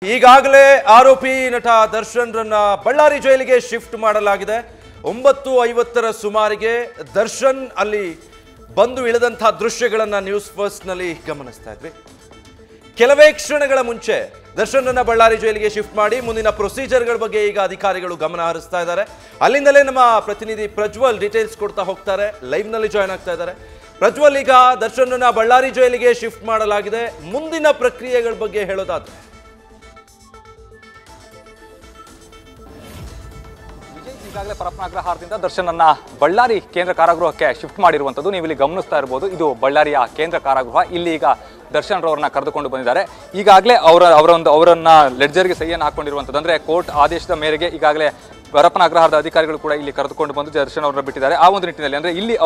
ಈಗಾಗಲೇ ಆರೋಪಿ ನಟ ದರ್ಶನ್ ರನ್ನ ಬಳ್ಳಾರಿ ಜೈಲಿಗೆ ಶಿಫ್ಟ್ ಮಾಡಲಾಗಿದೆ. 9:50 ಸುಮಾರಿಗೆ ದರ್ಶನ್ ಅಲ್ಲಿ ಬಂದು ಇಳಿದಂತಹ ದೃಶ್ಯಗಳನ್ನ ನ್ಯೂಸ್ ಫಸ್ಟ್ ನಲ್ಲಿ ಗಮನಿಸ್ತಾ ಇದ್ವಿ. ಕೆಲವೇ ಕ್ಷಣಗಳ ಮುಂಚೆ ದರ್ಶನ್ ರನ್ನ ಬಳ್ಳಾರಿ ಜೈಲಿಗೆ ಶಿಫ್ಟ್ ಮಾಡಿ ಮುಂದಿನ ಪ್ರೊಸೀಜರ್ಗಳ ಬಗ್ಗೆ ಈಗ ಅಧಿಕಾರಿಗಳು ಗಮನ ಹರಿಸ್ತಾ ಇದ್ದಾರೆ. ಅಲ್ಲಿಂದಲೇ ನಮ್ಮ ಪ್ರತಿನಿಧಿ ಪ್ರಜ್ವಲ್ ಡೀಟೇಲ್ಸ್ ಕೊಡ್ತಾ ಹೋಗ್ತಾರೆ. ಲೈವ್ ನಲ್ಲಿ ಜಾಯ್ನ್ ಆಗ್ತಾ ಇದ್ದಾರೆ. ಪ್ರಜ್ವಲ್, ಈಗ ದರ್ಶನ್ ರನ್ನ ಬಳ್ಳಾರಿ ಜೈಲಿಗೆ ಶಿಫ್ಟ್ ಮಾಡಲಾಗಿದೆ. ಮುಂದಿನ ಪ್ರಕ್ರಿಯೆಗಳ ಬಗ್ಗೆ ಹೇಳೋದಾದ್ರೆ ಈಗಾಗಲೇ ಪರಪ್ಪನ ಅಗ್ರಹಾರದಿಂದ ದರ್ಶನನ್ನ ಬಳ್ಳಾರಿ ಕೇಂದ್ರ ಕಾರಾಗೃಹಕ್ಕೆ ಶಿಫ್ಟ್ ಮಾಡಿರುವಂಥದ್ದು ನೀವು ಇಲ್ಲಿ ಗಮನಿಸ್ತಾ ಇರಬಹುದು. ಇದು ಬಳ್ಳಾರಿಯ ಕೇಂದ್ರ ಕಾರಾಗೃಹ. ಇಲ್ಲಿ ಈಗ ದರ್ಶನ್ ರವರನ್ನ ಕರೆದುಕೊಂಡು ಬಂದಿದ್ದಾರೆ. ಈಗಾಗಲೇ ಅವರನ್ನ ಲೆಡ್ಜರ್ಗೆ ಸಹಿಯನ್ನು ಹಾಕೊಂಡಿರುವಂಥದ್ದು, ಅಂದ್ರೆ ಕೋರ್ಟ್ ಆದೇಶದ ಮೇರೆಗೆ ಈಗಾಗಲೇ ಪರಪ್ಪನ ಅಗ್ರಹಾರದ ಅಧಿಕಾರಿಗಳು ಕೂಡ ಇಲ್ಲಿ ಕರೆದುಕೊಂಡು ಬಂದು ದರ್ಶನ್ ಅವರನ್ನ ಬಿಟ್ಟಿದ್ದಾರೆ. ಆ ಒಂದು ನಿಟ್ಟಿನಲ್ಲಿ ಅಂದ್ರೆ ಇಲ್ಲಿ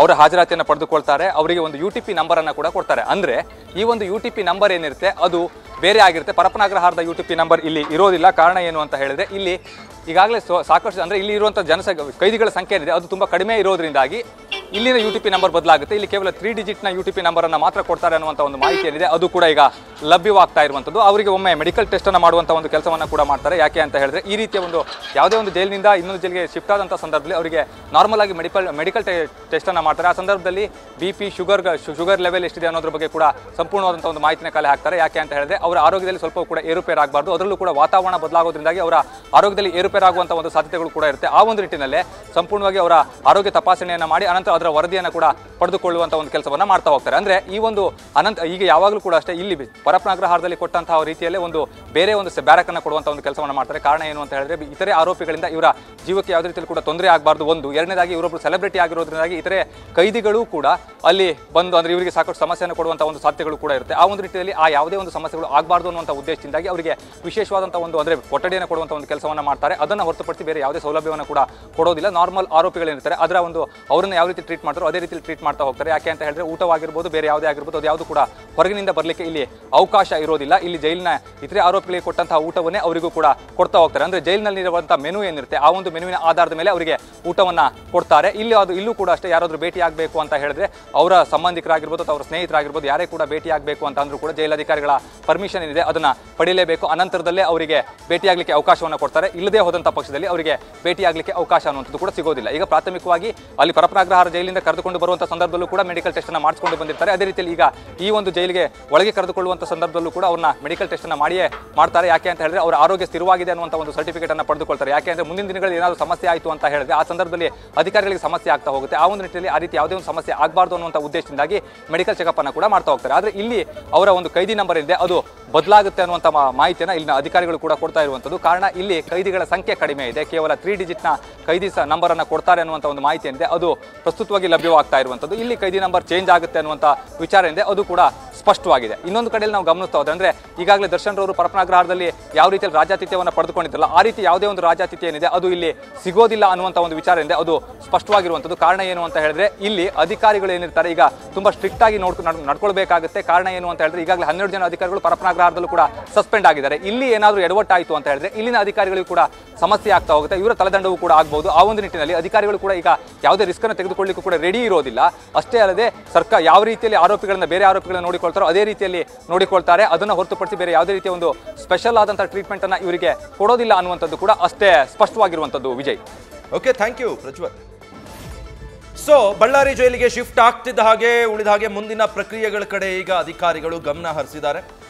ಅವರ ಹಾಜರಾತಿಯನ್ನು ಪಡೆದುಕೊಳ್ತಾರೆ. ಅವರಿಗೆ ಒಂದು UTP ನಂಬರ್ ಅನ್ನ ಕೂಡ ಕೊಡ್ತಾರೆ. ಅಂದ್ರೆ ಈ ಒಂದು UTP ನಂಬರ್ ಏನಿರುತ್ತೆ ಅದು ಬೇರೆ ಆಗಿರುತ್ತೆ. ಪರಪ್ಪನ ಅಗ್ರಹಾರದ UTP ನಂಬರ್ ಇಲ್ಲಿ ಇರೋದಿಲ್ಲ. ಕಾರಣ ಏನು ಅಂತ ಹೇಳಿದ್ರೆ ಇಲ್ಲಿ ಈಗಾಗಲೇ ಸಾಕಷ್ಟು ಅಂದ್ರೆ ಇಲ್ಲಿ ಇರುವಂತಹ ಕೈದಿಗಳ ಸಂಖ್ಯೆ ಏನಿದೆ ಅದು ತುಂಬಾ ಕಡಿಮೆ ಇರೋದ್ರಿಂದಾಗಿ ಇಲ್ಲಿನ UTP ನಂಬರ್ ಬದಲಾಗುತ್ತೆ. ಇಲ್ಲಿ ಕೇವಲ 3 ಡಿಜಿಟ್ನ UTP ನಂಬರ್ ಅನ್ನ ಮಾತ್ರ ಕೊಡ್ತಾರೆ ಅನ್ನುವಂಥ ಒಂದು ಮಾಹಿತಿ ಏನಿದೆ ಅದು ಕೂಡ ಈಗ ಲಭ್ಯವಾಗ್ತಾ ಇರುವಂಥದ್ದು. ಅವರಿಗೆ ಒಮ್ಮೆ ಮೆಡಿಕಲ್ ಟೆಸ್ಟ್ ಅನ್ನ ಮಾಡುವಂಥ ಒಂದು ಕೆಲಸವನ್ನ ಕೂಡ ಮಾಡ್ತಾರೆ. ಯಾಕೆ ಅಂತ ಹೇಳಿದ್ರೆ ಈ ರೀತಿಯ ಒಂದು ಯಾವುದೇ ಒಂದು ಜೈಲಿನಿಂದ ಇನ್ನೊಂದು ಜೈಲಿಗೆ ಶಿಫ್ಟ್ ಆದಂಥ ಸಂದರ್ಭದಲ್ಲಿ ಅವರಿಗೆ ನಾರ್ಮಲ್ ಆಗಿ ಮೆಡಿಕಲ್ ಟೆಸ್ಟ್ ಅನ್ನ ಮಾಡ್ತಾರೆ. ಆ ಸಂದರ್ಭದಲ್ಲಿ BP ಶುಗರ್ ಲೆವೆಲ್ ಎಷ್ಟಿದೆ ಅನ್ನೋದ್ರ ಬಗ್ಗೆ ಕೂಡ ಸಂಪೂರ್ಣವಾದಂಥ ಒಂದು ಮಾಹಿತಿನ ಕಲೆ ಹಾಕ್ತಾರೆ. ಯಾಕೆ ಅಂತ ಹೇಳಿದ್ರೆ ಅವರ ಆರೋಗ್ಯದಲ್ಲಿ ಸ್ವಲ್ಪ ಕೂಡ ಏರುಪೇರು ಆಗಬಾರ್ದು. ಅದರಲ್ಲೂ ಕೂಡ ವಾತಾವರಣ ಬದಲಾಗೋದ್ರಿಂದಾಗಿ ಅವರ ಆರೋಗ್ಯದಲ್ಲಿ ಏರುಪೇರಾಗುವಂಥ ಒಂದು ಸಾಧ್ಯತೆಗಳು ಕೂಡ ಇರುತ್ತೆ. ಆ ಒಂದು ನಿಟ್ಟಿನಲ್ಲೇ ಸಂಪೂರ್ಣವಾಗಿ ಅವರ ಆರೋಗ್ಯ ತಪಾಸಣೆಯನ್ನು ಮಾಡಿ ಅನಂತರ ಅದರ ವರದಿಯನ್ನು ಕೂಡ ಪಡೆದುಕೊಳ್ಳುವಂಥ ಒಂದು ಕೆಲಸವನ್ನ ಮಾಡ್ತಾ ಹೋಗ್ತಾರೆ. ಅಂದ್ರೆ ಈ ಒಂದು ಈಗ ಯಾವಾಗಲೂ ಕೂಡ ಅಷ್ಟೇ ಇಲ್ಲಿ ಪರಪ್ಪನ ಅಗ್ರಹಾರದಲ್ಲಿ ಕೊಟ್ಟಂತಹ ರೀತಿಯಲ್ಲೇ ಒಂದು ಬೇರೆ ಒಂದು ಬ್ಯಾರಕ್ ಅನ್ನು ಕೊಡುವಂಥ ಒಂದು ಕೆಲಸವನ್ನ ಮಾಡ್ತಾರೆ. ಕಾರಣ ಏನು ಅಂತ ಹೇಳಿದ್ರೆ ಇತರೆ ಆರೋಪಿಗಳಿಂದ ಇವರ ಜೀವಕ್ಕೆ ಯಾವುದೇ ರೀತಿಯಲ್ಲಿ ಕೂಡ ತೊಂದರೆ ಆಗಬಾರ್ದು. ಒಂದು ಎರಡನೇದಾಗಿ ಇವರೊಬ್ಬರು ಸೆಲೆಬ್ರಿಟಿ ಆಗಿರೋದ್ರಿಂದಾಗಿ ಇತರೆ ಕೈದಿಗಳು ಕೂಡ ಅಲ್ಲಿ ಬಂದು ಅಂದ್ರೆ ಇವರಿಗೆ ಸಾಕಷ್ಟು ಸಮಸ್ಯೆಯನ್ನು ಕೊಡುವಂಥ ಒಂದು ಸಾಧ್ಯತೆಗಳು ಕೂಡ ಇರುತ್ತೆ. ಆ ಒಂದು ರೀತಿಯಲ್ಲಿ ಆ ಯಾವುದೇ ಒಂದು ಸಮಸ್ಯೆಗಳು ಆಗಬಾರ್ದು ಅನ್ನುವಂಥ ಉದ್ದೇಶದಿಂದಾಗಿ ಅವರಿಗೆ ವಿಶೇಷವಾದಂಥ ಒಂದು ಅಂದ್ರೆ ಕೊಠಡಿಯನ್ನು ಕೊಡುವಂಥ ಒಂದು ಕೆಲಸವನ್ನ ಮಾಡ್ತಾರೆ. ಅದನ್ನು ಹೊರತುಪಡಿಸಿ ಬೇರೆ ಯಾವುದೇ ಸೌಲಭ್ಯವನ್ನು ಕೂಡ ಕೊಡೋದಿಲ್ಲ. ನಾರ್ಮಲ್ ಆರೋಪಿಗಳೇನಿರ್ತಾರೆ ಅದರ ಒಂದು ಅವರನ್ನು ಯಾವ ರೀತಿ ಟ್ರೀಟ್ ಮಾಡ್ತಾರೋ ಅದೇ ರೀತಿ ಟ್ರೀಟ್ ಮಾಡ್ತಾ ಹೋಗ್ತಾರೆ. ಯಾಕೆ ಅಂತ ಹೇಳಿದ್ರೆ ಊಟವಾಗಿರ್ಬೋದು ಬೇರೆ ಯಾವುದೇ ಆಗಿರ್ಬೋದು ಅದು ಯಾವುದು ಕೂಡ ಹೊರಗಿನಿಂದ ಬರಲಿಕ್ಕೆ ಇಲ್ಲಿ ಅವಕಾಶ ಇರೋದಿಲ್ಲ. ಇಲ್ಲಿ ಜೈಲಿನ ಇತರೆ ಆರೋಪಿಗಳಿಗೆ ಕೊಟ್ಟಂತಹ ಊಟವನ್ನೇ ಅವರಿಗೂ ಕೂಡ ಕೊಡ್ತಾ ಹೋಗ್ತಾರೆ. ಅಂದ್ರೆ ಜೈಲಿನಲ್ಲಿರುವಂತಹ ಮೆನು ಏನಿರುತ್ತೆ ಆ ಒಂದು ಮೆನುವಿನ ಆಧಾರದ ಮೇಲೆ ಅವರಿಗೆ ಊಟವನ್ನ ಕೊಡ್ತಾರೆ. ಇಲ್ಲೂ ಕೂಡ ಅಷ್ಟೇ ಯಾರಾದ್ರೂ ಭೇಟಿ ಆಗಬೇಕು ಅಂತ ಹೇಳಿದ್ರೆ ಅವರ ಸಂಬಂಧಿಕರಾಗಿರ್ಬೋದು ಅಥವಾ ಅವರ ಸ್ನೇಹಿತರಾಗಿರ್ಬೋದು ಯಾರೇ ಕೂಡ ಭೇಟಿ ಆಗಬೇಕು ಅಂತ ಅಂದ್ರೂ ಕೂಡ ಜೈಲಾಧಿಕಾರಿಗಳ ಪರ್ಮಿಷನ್ ಏನಿದೆ ಅದನ್ನ ಪಡೆಯಲೇಬೇಕು. ಅನಂತರದಲ್ಲೇ ಅವರಿಗೆ ಭೇಟಿಯಾಗಲಿಕ್ಕೆ ಅವಕಾಶವನ್ನು ಕೊಡ್ತಾರೆ. ಇಲ್ಲದೆ ಹೋದಂಥ ಪಕ್ಷದಲ್ಲಿ ಅವರಿಗೆ ಭೇಟಿಯಾಗಲಿಕ್ಕೆ ಅವಕಾಶ ಅನ್ನುವಂಥದ್ದು ಕೂಡ ಸಿಗೋದಿಲ್ಲ. ಈಗ ಪ್ರಾಥಮಿಕವಾಗಿ ಅಲ್ಲಿ ಪರಪ್ಪನ ಅಗ್ರಹಾರ ಜೈಲಿಂದ ಕರೆದುಕೊಂಡು ಬರುವಂಥ ಸಂದರ್ಭದಲ್ಲೂ ಕೂಡ ಮೆಡಿಕಲ್ ಟೆಸ್ಟ್ ಅನ್ನು ಮಾಡಿಸಿಕೊಂಡು ಬಂದಿರ್ತಾರೆ. ಅದೇ ರೀತಿಯಲ್ಲಿ ಈಗ ಈ ಒಂದು ಜೈಲಿಗೆ ಒಳಗೆ ಕರೆದುಕೊಳ್ಳುವಂಥ ಸಂದರ್ಭದಲ್ಲೂ ಕೂಡ ಅವ್ರನ್ನ ಮೆಡಿಕಲ್ ಟೆಸ್ಟ್ ಅನ್ನು ಮಾಡಿಯೇ ಮಾಡ್ತಾರೆ. ಯಾಕೆ ಅಂತ ಹೇಳಿದ್ರೆ ಅವರ ಆರೋಗ್ಯ ಸ್ಥಿರವಾಗಿದೆ ಅನ್ನುವಂಥ ಒಂದು ಸರ್ಟಿಫಿಕೇಟ್ ಅನ್ನು ಪಡೆದುಕೊಳ್ತಾರೆ. ಯಾಕೆ ಅಂದ್ರೆ ಮುಂದಿನ ದಿನಗಳಲ್ಲಿ ಏನಾದರೂ ಸಮಸ್ಯೆ ಆಯಿತು ಅಂತ ಹೇಳಿದ್ರೆ ಆ ಸಂದರ್ಭದಲ್ಲಿ ಅಧಿಕಾರಿಗಳಿಗೆ ಸಮಸ್ಯೆ ಆಗ್ತಾ ಹೋಗುತ್ತೆ. ಆ ಒಂದು ನಿಟ್ಟಿನಲ್ಲಿ ಆ ರೀತಿ ಯಾವುದೇ ಒಂದು ಸಮಸ್ಯೆ ಆಗಬಾರ್ದು ಅನ್ನುವಂಥ ಉದ್ದೇಶದಿಂದಾಗಿ ಮೆಡಿಕಲ್ ಚೆಕಪ್ ಅನ್ನು ಕೂಡ ಮಾಡ್ತಾ ಹೋಗ್ತಾರೆ. ಆದರೆ ಇಲ್ಲಿ ಅವರ ಒಂದು ಕೈದಿ ನಂಬರ್ ಇದೆ ಅದು ಬದಲಾಗುತ್ತೆ ಅನ್ನುವಂಥ ಮಾಹಿತಿಯನ್ನು ಇಲ್ಲಿನ ಅಧಿಕಾರಿಗಳು ಕೂಡ ಕೊಡ್ತಾ ಇರುವಂಥದ್ದು. ಕಾರಣ ಇಲ್ಲಿ ಕೈದಿಗಳ ಸಂಖ್ಯೆ ಕಡಿಮೆ ಇದೆ. ಕೇವಲ 3 ಡಿಜಿಟ್ನ ಕೈದಿ ನಂಬರ್ ಅನ್ನು ಕೊಡ್ತಾರೆ ಅನ್ನುವಂಥ ಒಂದು ಮಾಹಿತಿ ಏನಿದೆ ಅದು ಪ್ರಸ್ತುತವಾಗಿ ಲಭ್ಯವಾಗ್ತಾ ಇರುವಂಥದ್ದು. ಇಲ್ಲಿ ಕೈದಿ ನಂಬರ್ ಚೇಂಜ್ ಆಗುತ್ತೆ ಅನ್ನುವಂಥ ವಿಚಾರ ಏನಿದೆ ಅದು ಕೂಡ ಸ್ಪಷ್ಟವಾಗಿದೆ. ಇನ್ನೊಂದು ಕಡೆಯಲ್ಲಿ ನಾವು ಗಮನಿಸ್ತಾ ಹೋದ್ರೆ ಅಂದ್ರೆ ಈಗಾಗಲೇ ದರ್ಶನ್ ರವರು ಪರಪ್ಪನ ಅಗ್ರಹಾರದಲ್ಲಿ ಯಾವ ರೀತಿಯಲ್ಲಿ ರಾಜ್ಯಾತಿಥ್ಯವನ್ನು ಪಡೆದುಕೊಂಡಿದ್ರಲ್ಲ ಆ ರೀತಿ ಯಾವುದೇ ಒಂದು ರಾಜ್ಯಾತಿಥ್ಯ ಏನಿದೆ ಅದು ಇಲ್ಲಿ ಸಿಗೋದಿಲ್ಲ ಅನ್ನುವಂಥ ಒಂದು ವಿಚಾರ ಏನಿದೆ ಅದು ಸ್ಪಷ್ಟವಾಗಿರುವಂಥದ್ದು. ಕಾರಣ ಏನು ಅಂತ ಹೇಳಿದ್ರೆ ಇಲ್ಲಿ ಅಧಿಕಾರಿಗಳು ಏನಿರ್ತಾರೆ ಈಗ ತುಂಬಾ ಸ್ಟ್ರಿಕ್ಟ್ ಆಗಿ ನಡ್ಕೊಳ್ಬೇಕಾಗುತ್ತೆ. ಕಾರಣ ಏನು ಅಂತ ಹೇಳಿದ್ರೆ ಈಗಾಗಲೇ 12 ಜನ ಅಧಿಕಾರಿಗಳು ಪರಪ್ಪನ ಅಗ್ರಹಾರದಲ್ಲೂ ಕೂಡ ಸಸ್ಪೆಂಡ್ ಆಗಿದ್ದಾರೆ. ಇಲ್ಲಿ ಏನಾದರೂ ಎಡವಟ್ಟಾಯಿತು ಅಂತ ಹೇಳಿದ್ರೆ ಇಲ್ಲಿನ ಅಧಿಕಾರಿಗಳಿಗೂ ಕೂಡ ಸಮಸ್ಯೆ ಆಗ್ತಾ ಹೋಗುತ್ತೆ. ಇವರ ತಲೆದಂಡವೂ ಕೂಡ ಆಗಬಹುದು. ಆ ಒಂದು ನಿಟ್ಟಿನಲ್ಲಿ ಅಧಿಕಾರಿಗಳು ಕೂಡ ಈಗ ಯಾವುದೇ ರಿಸ್ಕ್ ಅನ್ನು ತೆಗೆದುಕೊಳ್ಳಿಕ್ಕೂ ಕೂಡ ರೆಡಿ ಇರೋದಿಲ್ಲ. ಅಷ್ಟೇ ಅಲ್ಲದೆ ಸರ್ಕಾರ ಯಾವ ರೀತಿಯಲ್ಲಿ ಆರೋಪಿಗಳನ್ನ ಬೇರೆ ಆರೋಪಿಗಳನ್ನ ನೋಡಿಕೊಳ್ತಾರೋ ಅದೇ ರೀತಿಯಲ್ಲಿ ನೋಡಿಕೊಳ್ತಾರೆ. ಅದನ್ನು ಹೊರತುಪಡಿಸಿ ಬೇರೆ ಯಾವುದೇ ರೀತಿಯ ಒಂದು ಸ್ಪೆಷಲ್ ಆದಂತಹ ಟ್ರೀಟ್ಮೆಂಟ್ ಅನ್ನ ಇವರಿಗೆ ಕೊಡೋದಿಲ್ಲ ಅನ್ನುವಂಥದ್ದು ಕೂಡ ಅಷ್ಟೇ ಸ್ಪಷ್ಟವಾಗಿರುವಂಥದ್ದು. Vijay, okay, thank you Prajwal. So Ballari ಜೈಲಿಗೆ ಶಿಫ್ಟ್ ಆಗ್ತಿದ್ದ ಹಾಗೆ ಉಳಿದ ಹಾಗೆ ಮುಂದಿನ ಪ್ರಕ್ರಿಯೆಗಳ ಕಡೆ ಈಗ ಅಧಿಕಾರಿಗಳು ಗಮನ ಹರಿಸಿದ್ದಾರೆ.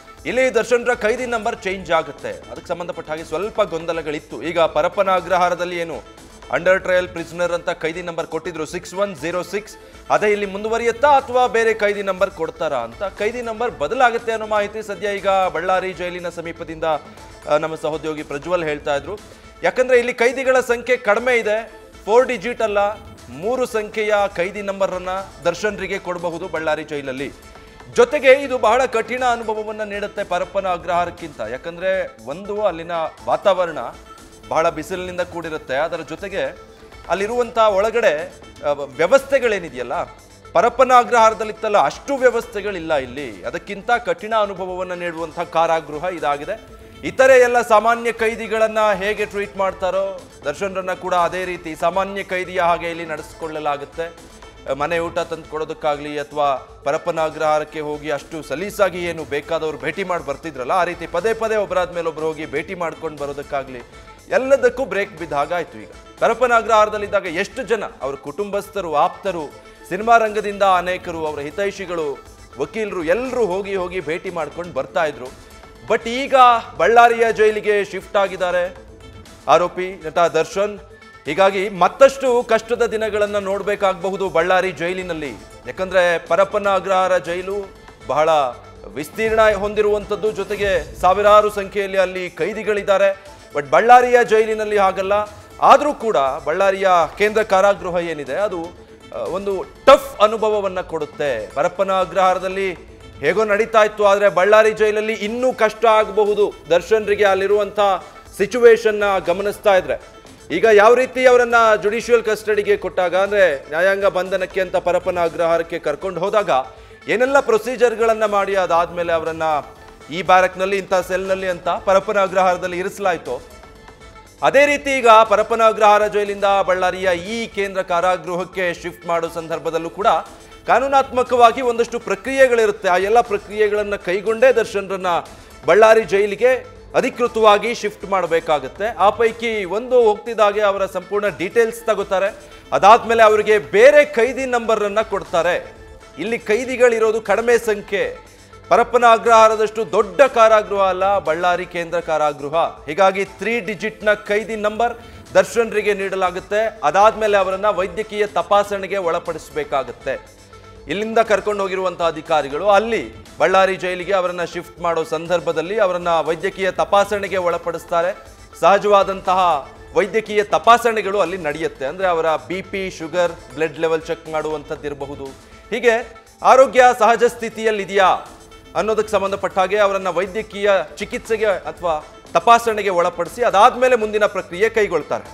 ಇಲ್ಲಿ ದರ್ಶನ್ರ ಕೈದಿ ನಂಬರ್ ಚೇಂಜ್ ಆಗುತ್ತೆ. ಅದಕ್ಕೆ ಸಂಬಂಧಪಟ್ಟ ಹಾಗೆ ಸ್ವಲ್ಪ ಗೊಂದಲಗಳಿತ್ತು. ಈಗ ಪರಪ್ಪನ ಅಗ್ರಹಾರದಲ್ಲಿ ಏನು ಅಂಡರ್ ಟ್ರಯಲ್ ಪ್ರಿಸನರ್ ಅಂತ ಕೈದಿ ನಂಬರ್ ಕೊಟ್ಟಿದ್ರು 6106, ಅದೇ ಇಲ್ಲಿ ಮುಂದುವರಿಯುತ್ತಾ ಅಥವಾ ಬೇರೆ ಕೈದಿ ನಂಬರ್ ಕೊಡ್ತಾರಾ ಅಂತ. ಕೈದಿ ನಂಬರ್ ಬದಲಾಗುತ್ತೆ ಅನ್ನೋ ಮಾಹಿತಿ ಸದ್ಯ ಈಗ ಬಳ್ಳಾರಿ ಜೈಲಿನ ಸಮೀಪದಿಂದ ನಮ್ಮ ಸಹೋದ್ಯೋಗಿ ಪ್ರಜ್ವಲ್ ಹೇಳ್ತಾ ಇದ್ರು. ಯಾಕಂದ್ರೆ ಇಲ್ಲಿ ಕೈದಿಗಳ ಸಂಖ್ಯೆ ಕಡಿಮೆ ಇದೆ. 4 ಡಿಜಿಟ್ ಅಲ್ಲ 3 ಸಂಖ್ಯೆಯ ಕೈದಿ ನಂಬರ್ ಅನ್ನ ದರ್ಶನ್ರಿಗೆ ಕೊಡಬಹುದು ಬಳ್ಳಾರಿ ಜೈಲಲ್ಲಿ. ಜೊತೆಗೆ ಇದು ಬಹಳ ಕಠಿಣ ಅನುಭವವನ್ನು ನೀಡುತ್ತೆ ಪರಪ್ಪನ ಅಗ್ರಹಾರಕ್ಕಿಂತ. ಯಾಕಂದ್ರೆ ಒಂದು ಅಲ್ಲಿನ ವಾತಾವರಣ ಬಹಳ ಬಿಸಿಲಿನಿಂದ ಕೂಡಿರುತ್ತೆ. ಅದರ ಜೊತೆಗೆ ಅಲ್ಲಿರುವಂಥ ಒಳಗಡೆ ವ್ಯವಸ್ಥೆಗಳೇನಿದೆಯಲ್ಲ ಪರಪ್ಪನ ಅಗ್ರಹಾರದಲ್ಲಿತ್ತಲ್ಲ ಅಷ್ಟು ವ್ಯವಸ್ಥೆಗಳಿಲ್ಲ ಇಲ್ಲಿ. ಅದಕ್ಕಿಂತ ಕಠಿಣ ಅನುಭವವನ್ನು ನೀಡುವಂಥ ಕಾರಾಗೃಹ ಇದಾಗಿದೆ. ಇತರೆ ಎಲ್ಲ ಸಾಮಾನ್ಯ ಕೈದಿಗಳನ್ನ ಹೇಗೆ ಟ್ರೀಟ್ ಮಾಡ್ತಾರೋ ದರ್ಶನ್ರನ್ನ ಕೂಡ ಅದೇ ರೀತಿ ಸಾಮಾನ್ಯ ಕೈದಿಯ ಹಾಗೆ ಇಲ್ಲಿ ನಡೆಸಿಕೊಳ್ಳಲಾಗುತ್ತೆ. ಮನೆ ಊಟ ತಂದು ಕೊಡೋದಕ್ಕಾಗಲಿ ಅಥವಾ ಪರಪ್ಪನ ಅಗ್ರಹಾರಕ್ಕೆ ಹೋಗಿ ಅಷ್ಟು ಸಲೀಸಾಗಿ ಏನು ಬೇಕಾದವರು ಭೇಟಿ ಮಾಡಿ ಬರ್ತಿದ್ರಲ್ಲ, ಆ ರೀತಿ ಪದೇ ಪದೇ ಒಬ್ಬರಾದ ಮೇಲೆ ಒಬ್ಬರು ಹೋಗಿ ಭೇಟಿ ಮಾಡ್ಕೊಂಡು ಬರೋದಕ್ಕಾಗಲಿ ಎಲ್ಲದಕ್ಕೂ ಬ್ರೇಕ್ ಬಿದ್ದ ಹಾಗಾಯಿತು. ಈಗ ಪರಪ್ಪನ ಅಗ್ರಹಾರದಲ್ಲಿದ್ದಾಗ ಎಷ್ಟು ಜನ ಅವರ ಕುಟುಂಬಸ್ಥರು, ಆಪ್ತರು, ಸಿನಿಮಾ ರಂಗದಿಂದ ಅನೇಕರು, ಅವರ ಹಿತೈಷಿಗಳು, ವಕೀಲರು ಎಲ್ಲರೂ ಹೋಗಿ ಹೋಗಿ ಭೇಟಿ ಮಾಡ್ಕೊಂಡು ಬರ್ತಾ ಇದ್ರು. ಬಟ್ ಈಗ ಬಳ್ಳಾರಿಯ ಜೈಲಿಗೆ ಶಿಫ್ಟ್ ಆಗಿದ್ದಾರೆ ಆರೋಪಿ ನಟ ದರ್ಶನ್. ಹೀಗಾಗಿ ಮತ್ತಷ್ಟು ಕಷ್ಟದ ದಿನಗಳನ್ನು ನೋಡಬೇಕಾಗಬಹುದು ಬಳ್ಳಾರಿ ಜೈಲಿನಲ್ಲಿ. ಯಾಕಂದ್ರೆ ಪರಪ್ಪನ ಅಗ್ರಹಾರ ಜೈಲು ಬಹಳ ವಿಸ್ತೀರ್ಣ ಹೊಂದಿರುವಂಥದ್ದು, ಜೊತೆಗೆ ಸಾವಿರಾರು ಸಂಖ್ಯೆಯಲ್ಲಿ ಅಲ್ಲಿ ಕೈದಿಗಳಿದ್ದಾರೆ. ಬಟ್ ಬಳ್ಳಾರಿಯ ಜೈಲಿನಲ್ಲಿ ಹಾಗಲ್ಲ. ಆದರೂ ಕೂಡ ಬಳ್ಳಾರಿಯ ಕೇಂದ್ರ ಕಾರಾಗೃಹ ಏನಿದೆ ಅದು ಒಂದು ಟಫ್ ಅನುಭವವನ್ನು ಕೊಡುತ್ತೆ. ಪರಪ್ಪನ ಅಗ್ರಹಾರದಲ್ಲಿ ಹೇಗೋ ನಡೀತಾ ಇತ್ತು, ಆದರೆ ಬಳ್ಳಾರಿ ಜೈಲಲ್ಲಿ ಇನ್ನೂ ಕಷ್ಟ ಆಗಬಹುದು ದರ್ಶನ್ರಿಗೆ ಅಲ್ಲಿರುವಂಥ ಸಿಚುವೇಶನ್ನ ಗಮನಿಸ್ತಾ ಇದ್ರೆ. ಈಗ ಯಾವ ರೀತಿ ಅವರನ್ನ ಜುಡಿಷಿಯಲ್ ಕಸ್ಟಡಿಗೆ ಕೊಟ್ಟಾಗ, ಅಂದರೆ ನ್ಯಾಯಾಂಗ ಬಂಧನಕ್ಕೆ ಅಂತ ಪರಪ್ಪನ ಅಗ್ರಹಾರಕ್ಕೆ ಕರ್ಕೊಂಡು ಹೋದಾಗ ಏನೆಲ್ಲ ಪ್ರೊಸೀಜರ್ಗಳನ್ನು ಮಾಡಿ ಅದಾದಮೇಲೆ ಅವರನ್ನ ಈ ಬ್ಯಾರಕ್ನಲ್ಲಿ ಇಂಥ ಸೆಲ್ನಲ್ಲಿ ಅಂತ ಪರಪ್ಪನ ಅಗ್ರಹಾರದಲ್ಲಿ ಇರಿಸಲಾಯಿತು, ಅದೇ ರೀತಿ ಈಗ ಪರಪ್ಪನ ಅಗ್ರಹಾರ ಜೈಲಿಂದ ಬಳ್ಳಾರಿಯ ಈ ಕೇಂದ್ರ ಕಾರಾಗೃಹಕ್ಕೆ ಶಿಫ್ಟ್ ಮಾಡೋ ಸಂದರ್ಭದಲ್ಲೂ ಕೂಡ ಕಾನೂನಾತ್ಮಕವಾಗಿ ಒಂದಷ್ಟು ಪ್ರಕ್ರಿಯೆಗಳಿರುತ್ತೆ. ಆ ಎಲ್ಲ ಪ್ರಕ್ರಿಯೆಗಳನ್ನು ಕೈಗೊಂಡೇ ದರ್ಶನ್ರನ್ನ ಬಳ್ಳಾರಿ ಜೈಲಿಗೆ ಅಧಿಕೃತವಾಗಿ ಶಿಫ್ಟ್ ಮಾಡಬೇಕಾಗುತ್ತೆ. ಆ ಪೈಕಿ ಒಂದು ಹೋಗ್ತಿದ್ದಾಗೆ ಅವರ ಸಂಪೂರ್ಣ ಡೀಟೇಲ್ಸ್ ತಗೋತಾರೆ. ಅದಾದ್ಮೇಲೆ ಅವರಿಗೆ ಬೇರೆ ಕೈದಿ ನಂಬರನ್ನು ಕೊಡ್ತಾರೆ. ಇಲ್ಲಿ ಕೈದಿಗಳಿರೋದು ಕಡಿಮೆ ಸಂಖ್ಯೆ. ಪರಪ್ಪನ ಅಗ್ರಹಾರದಷ್ಟು ದೊಡ್ಡ ಕಾರಾಗೃಹ ಅಲ್ಲ ಬಳ್ಳಾರಿ ಕೇಂದ್ರ ಕಾರಾಗೃಹ. ಹೀಗಾಗಿ 3 ಡಿಜಿಟ್ನ ಕೈದಿ ನಂಬರ್ ದರ್ಶನ್ರಿಗೆ ನೀಡಲಾಗುತ್ತೆ. ಅದಾದ್ಮೇಲೆ ಅವರನ್ನ ವೈದ್ಯಕೀಯ ತಪಾಸಣೆಗೆ ಒಳಪಡಿಸಬೇಕಾಗುತ್ತೆ. ಇಲ್ಲಿಂದ ಕರ್ಕೊಂಡು ಹೋಗಿರುವಂತಹ ಅಧಿಕಾರಿಗಳು ಅಲ್ಲಿ ಬಳ್ಳಾರಿ ಜೈಲಿಗೆ ಅವರನ್ನ ಶಿಫ್ಟ್ ಮಾಡೋ ಸಂದರ್ಭದಲ್ಲಿ ಅವರನ್ನ ವೈದ್ಯಕೀಯ ತಪಾಸಣೆಗೆ ಒಳಪಡಿಸ್ತಾರೆ. ಸಹಜವಾದಂತಹ ವೈದ್ಯಕೀಯ ತಪಾಸಣೆಗಳು ಅಲ್ಲಿ ನಡೆಯುತ್ತೆ. ಅಂದರೆ ಅವರ BP, sugar, blood level check ಮಾಡುವಂಥದ್ದು ಇರಬಹುದು. ಹೀಗೆ ಆರೋಗ್ಯ ಸಹಜ ಸ್ಥಿತಿಯಲ್ಲಿದೆಯಾ ಅನ್ನೋದಕ್ಕೆ ಸಂಬಂಧಪಟ್ಟ ಹಾಗೆ ಅವರನ್ನ ವೈದ್ಯಕೀಯ ಚಿಕಿತ್ಸೆಗೆ ಅಥವಾ ತಪಾಸಣೆಗೆ ಒಳಪಡಿಸಿ ಅದಾದ್ಮೇಲೆ ಮುಂದಿನ ಪ್ರಕ್ರಿಯೆ ಕೈಗೊಳ್ತಾರೆ.